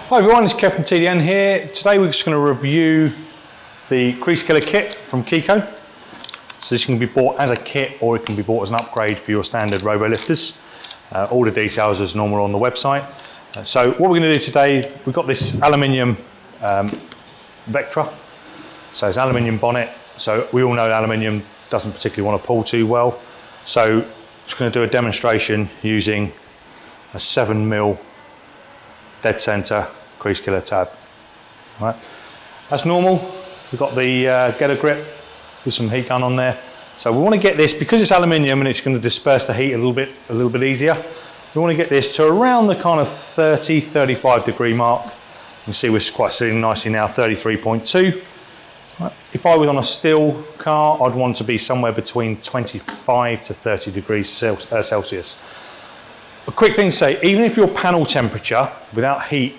Hi everyone, it's Kev from TDN here. Today we're just going to review the Crease Killer Kit from Keco. So this can be bought as a kit or it can be bought as an upgrade for your standard robo lifters. All the details as normal on the website. So what we're going to do today, we've got this aluminium Vectra. So it's aluminium bonnet. So we all know aluminium doesn't particularly want to pull too well. So just going to do a demonstration using a 7mm dead center Crease Killer tab. Right. As normal, we've got the getter grip with some heat gun on there. So we want to get this, because it's aluminium and it's going to disperse the heat a little bit easier. We want to get this to around the kind of 30-35 degree mark. You can see we're quite sitting nicely now, 33.2. Right. If I was on a steel car, I'd want to be somewhere between 25 to 30 degrees Celsius. A quick thing to say, even if your panel temperature without heat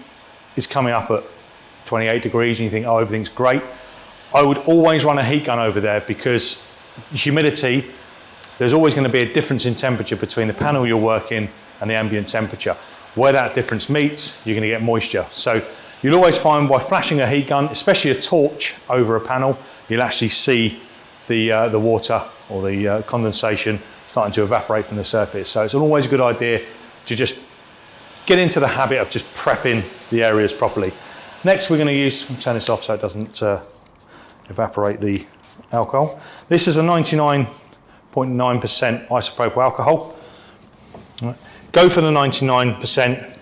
is coming up at 28 degrees and you think, oh, everything's great, I would always run a heat gun over there, because humidity, there's always going to be a difference in temperature between the panel you're working and the ambient temperature. Where that difference meets, you're going to get moisture. So you'll always find by flashing a heat gun, especially a torch over a panel, you'll actually see the water or the condensation starting to evaporate from the surface. So it's always a good idea to just get into the habit of just prepping the areas properly. Next, we're going to use, turn this off so it doesn't evaporate the alcohol. This is a 99.9% isopropyl alcohol. Right. Go for the 99%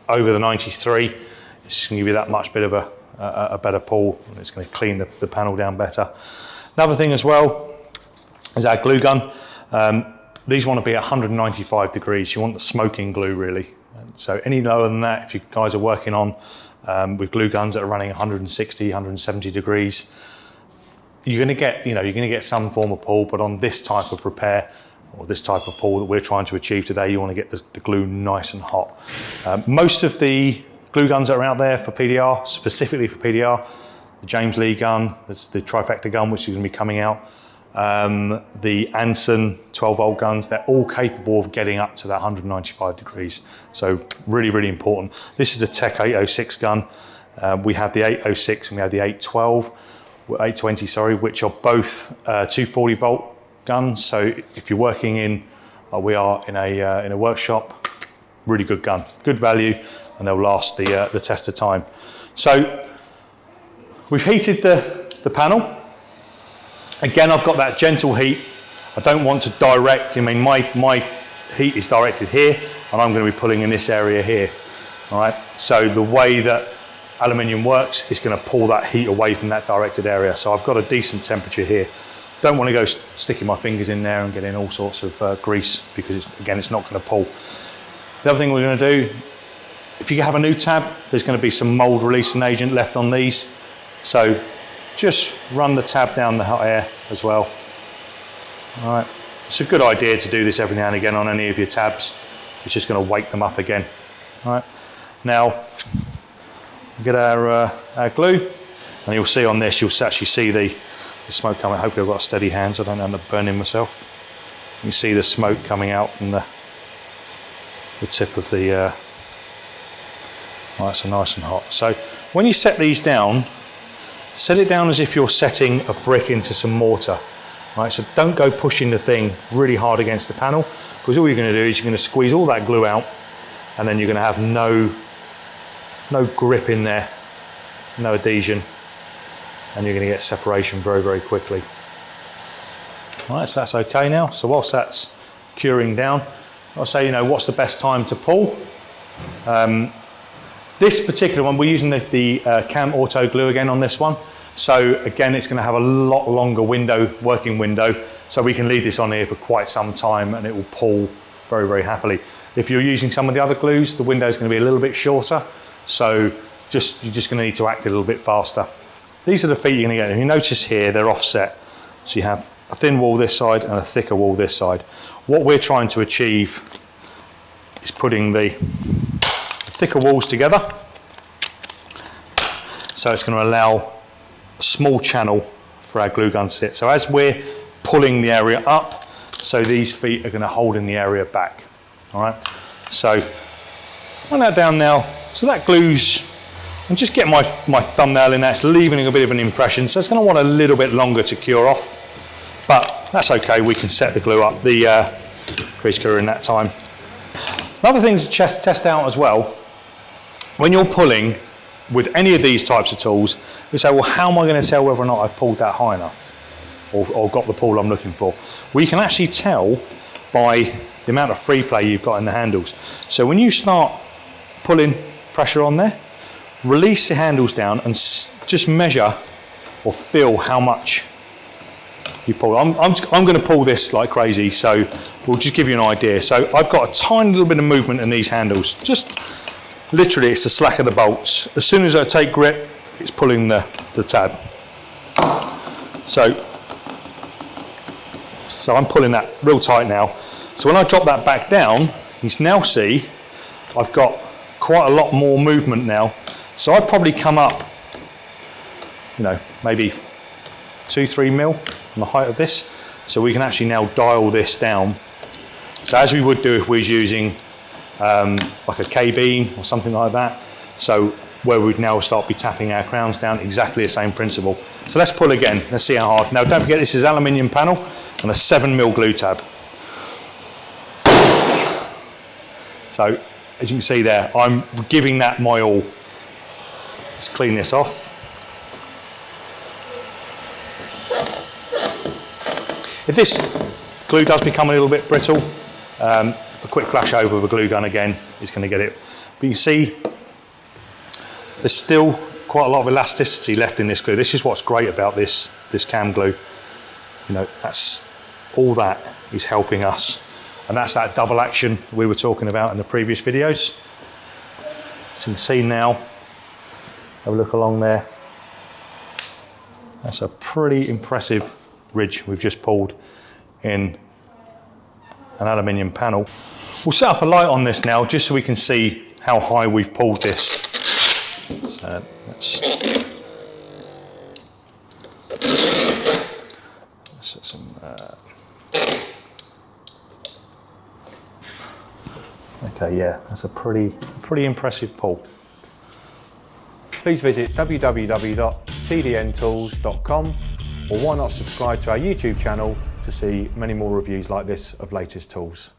over the 93. It's going to give you that much bit of a better pull, and it's going to clean the panel down better. Another thing as well is our glue gun. These want to be at 195 degrees. You want the smoking glue really. So any lower than that, if you guys are working on with glue guns that are running 160, 170 degrees, you're going to get some form of pull. But on this type of repair or this type of pull that we're trying to achieve today, you want to get the glue nice and hot. Most of the glue guns that are out there for PDR, specifically for PDR, the James Lee gun, that's the trifecta gun, which is going to be coming out. The Anson 12-volt guns, they're all capable of getting up to that 195 degrees. So really, really important. This is a Tech 806 gun. We have the 806 and we have the 820, sorry, which are both 240-volt guns. So if you're working in, we are in a workshop, really good gun, good value, and they'll last the test of time. So we've heated the panel. Again, I've got that gentle heat. I don't want to direct, my heat is directed here, and I'm going to be pulling in this area here. All right. So the way that aluminium works is going to pull that heat away from that directed area. So I've got a decent temperature here. Don't want to go sticking my fingers in there and getting all sorts of grease, because it's not going to pull. The other thing we're going to do, if you have a new tab, there's going to be some mold releasing agent left on these. So just run the tab down the hot air as well. All right, it's a good idea to do this every now and again on any of your tabs. It's just going to wake them up again. All right, now get our glue, and you'll see on this, you'll actually see the smoke coming. Hopefully I've got a steady hand so I don't end up burning myself. You see the smoke coming out from the tip of the, so nice and hot. So when you set these down, set it down as if you're setting a brick into some mortar. Right, so don't go pushing the thing really hard against the panel, because all you're going to do is you're going to squeeze all that glue out, and then you're going to have no grip in there, no adhesion, and you're going to get separation very, very quickly. All right, so that's okay now. So whilst that's curing down, I'll say, what's the best time to pull? This particular one, we're using the Cam Auto Glue again on this one. So again, it's going to have a lot longer working window, so we can leave this on here for quite some time and it will pull very, very happily. If you're using some of the other glues, the window is going to be a little bit shorter, so you're just going to need to act a little bit faster. These are the feet you're going to get. If you notice here, they're offset. So you have a thin wall this side and a thicker wall this side. What we're trying to achieve is putting the thicker walls together, so it's going to allow a small channel for our glue gun to sit. So as we're pulling the area up, so these feet are going to hold in the area back. All right, so run that down now. So that glue's And just get my thumbnail in there. It's leaving a bit of an impression, so it's going to want a little bit longer to cure off, but that's okay. We can set the glue up, the crease cure in that time. Another thing to test out as well, when you're pulling with any of these types of tools, you say, well, how am I going to tell whether or not I've pulled that high enough or got the pull I'm looking for? Well, you can actually tell by the amount of free play you've got in the handles. So when you start pulling pressure on there, release the handles down and just measure or feel how much you pull. I'm going to pull this like crazy, so we'll just give you an idea. So I've got a tiny little bit of movement in these handles. Just literally, it's the slack of the bolts. As soon as I take grip, it's pulling the tab. So I'm pulling that real tight now. So when I drop that back down, you can now see I've got quite a lot more movement now. So I'd probably come up, you know, maybe 2-3 mil on the height of this. So we can actually now dial this down. So as we would do if we was using like a K-beam or something like that. So where we'd now start be tapping our crowns down, exactly the same principle. So let's pull again, let's see how hard. Now don't forget this is aluminium panel and a 7mm glue tab. So as you can see there, I'm giving that my all. Let's clean this off. If this glue does become a little bit brittle, a quick flash over with a glue gun again is going to get it. But you can see there's still quite a lot of elasticity left in this glue. This is what's great about this cam glue. You know, that's all that is helping us. And that's that double action we were talking about in the previous videos. So you can see now, have a look along there. That's a pretty impressive ridge we've just pulled in an aluminium panel. We'll set up a light on this now just so we can see how high we've pulled this. So let's set some okay, yeah, that's a pretty impressive pull. Please visit www.tdntools.com, or why not subscribe to our YouTube channel to see many more reviews like this of latest tools.